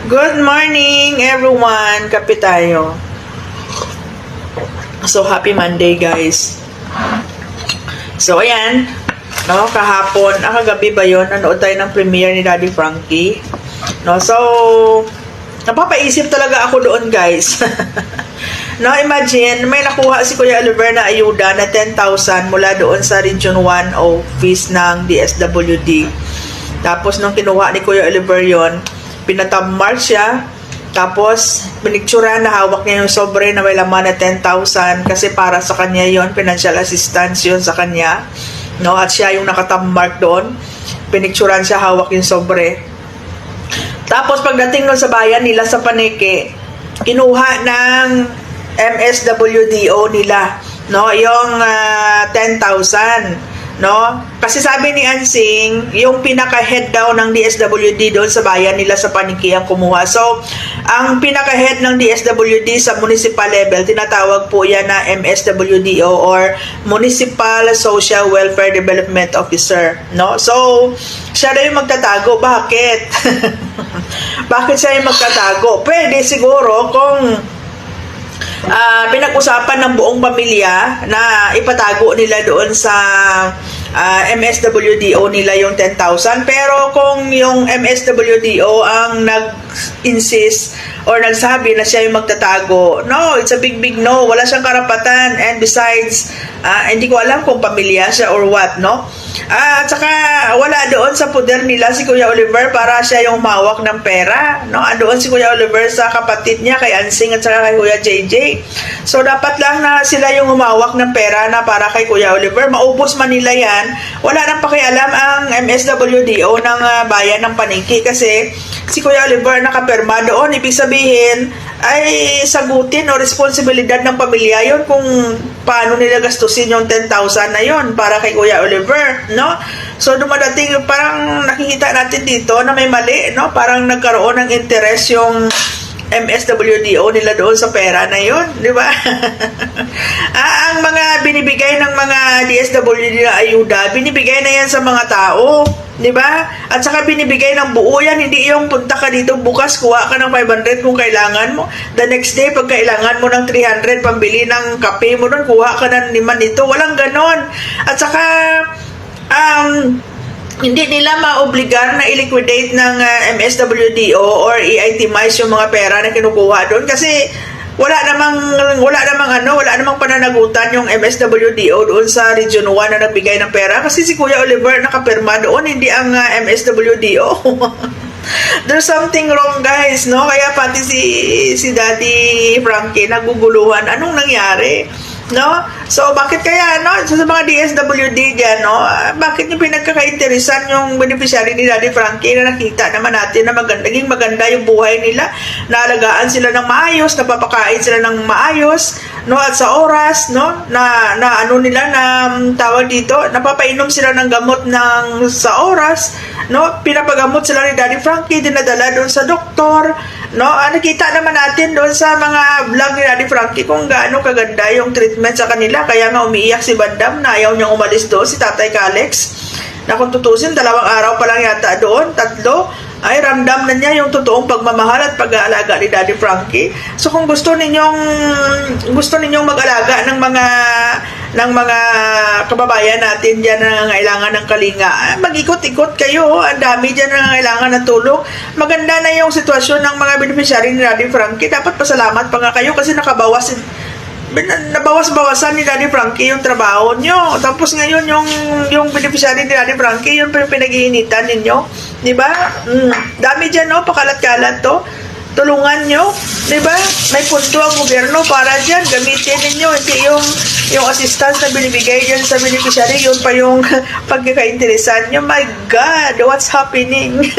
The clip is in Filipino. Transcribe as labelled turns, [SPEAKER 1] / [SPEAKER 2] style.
[SPEAKER 1] Good morning, everyone. Kape tayo. So, happy Monday, guys. So, ayan. No, kahapon, kagabi ba yun? Nanood tayo ng premiere ni Daddy Frankie. No, so, napapaisip talaga ako doon, guys. No, imagine, may nakuha si Kuya Oliver na ayuda na 10,000 mula doon sa Region 1 office ng DSWD. Tapos, nung kinuha ni Kuya Oliver yon, pinatabmark siya, tapos pinicturean na hawak niya yung sobre na may laman na 10,000 kasi para sa kanya yon, financial assistance yon sa kanya, no? At siya yung nakatabmark doon, pinicturean siya, hawak yung sobre. Tapos pagdating nun sa bayan nila sa Paneke, kinuha ng MSWDO nila, no, yung 10,000. No? Kasi sabi ni Ansing, yung pinaka-head daw ng DSWD doon sa bayan nila sa Paniki ang kumuha. So, ang pinaka-head ng DSWD sa municipal level, tinatawag po yan na MSWDO or Municipal Social Welfare Development Officer. No? So, siya na yung magtatago. Bakit? Bakit siya yung magtatago? Pwede siguro kung pinag-usapan ng buong pamilya na ipatago nila doon sa MSWDO nila yung 10,000. Pero kung yung MSWDO ang nag-insist or nagsabi na siya yung magtatago, no, it's a big no. Wala siyang karapatan, and besides, hindi ko alam kung pamilya siya or what, no? At saka wala doon sa poder nila si Kuya Oliver para siya yung humawak ng pera, no? Doon si Kuya Oliver sa kapatid niya, kay Ansing at saka kay Kuya JJ. So dapat lang na sila yung humawak ng pera na para kay Kuya Oliver. Maubos man nila yan, wala nang pakialam ang MSWDO ng bayan ng Paniki kasi si Kuya Oliver nakapirma doon. Ibig sabihin ay sagutin o responsibilidad ng pamilya yon kung paano nila gastusin yung 10,000 na yon para kay Kuya Oliver, no? So dumadating, parang nakikita natin dito na may mali, no? Parang nagkaroon ng interest yung MSWDO nila doon sa pera na yon, di ba? Ang mga binibigay ng mga DSWD na ayuda, binibigay na yan sa mga tao, di ba? At saka binibigay ng buo yan, hindi yung punta ka dito bukas, kuha ka ng 500 kung kailangan mo. The next day, pag kailangan mo ng 300 pambili ng kape mo doon, kuha ka ng 5 nito. Walang ganon. At saka, hindi nila maobligar na i-liquidate ng MSWDO or i-itemize yung mga pera na kinukuha doon kasi wala namang pananagutan yung MSWDO doon sa Region 1 na nagbigay ng pera kasi si Kuya Oliver nakapirma doon, hindi ang MSWDO. There's something wrong, guys, no? Kaya pati si Daddy Frankie naguguluhan. Anong nangyari? No? So, bakit kaya, no? So, sa mga DSWD dyan, no? Bakit yung pinagkakainteresan yung beneficiary ni Daddy Frankie na nakita naman natin na naging maganda yung buhay nila, naalagaan sila ng maayos, napapakain sila ng maayos, no? At sa oras, no? Na ano nila, na tawag dito, napapainom sila ng gamot sa oras, no? Pinapagamot sila ni Daddy Frankie, dinadala doon sa doktor, no? Nakita naman natin doon sa mga vlog ni Daddy Frankie kung gaano kaganda yung treatment sa kanila. Kaya nga umiiyak si Bandam na ayaw niyang umalis doon, si Tatay Kalex, na kung tutusin 2 araw pa lang yata doon, 3, ay ramdam na niya yung totoong pagmamahal at pag-aalaga ni Daddy Frankie. So kung gusto ninyong mag-alaga ng mga kababayan natin diyan na nangangailangan ng kalinga, mag-ikot-ikot kayo. Ang dami diyan na nangangailangan ng tulong. Maganda na yung sitwasyon ng mga beneficiary ni Daddy Frankie. Dapat pasalamat pa nga kayo kasi nabawas-bawasan ni Daddy Frankie yung trabaho nyo. Tapos ngayon yung beneficiary ni Daddy Frankie, yun pa yung pinag-iinitan ninyo, di ba? Dami dyan, no? Pakalat-kalat to. Tulungan nyo, di ba? May punto ang gobyerno para dyan. Gamitin ninyo, hindi yung assistance na binibigay dyan sa beneficiary, yun pa yung pagkakainteresan nyo. My God, what's happening?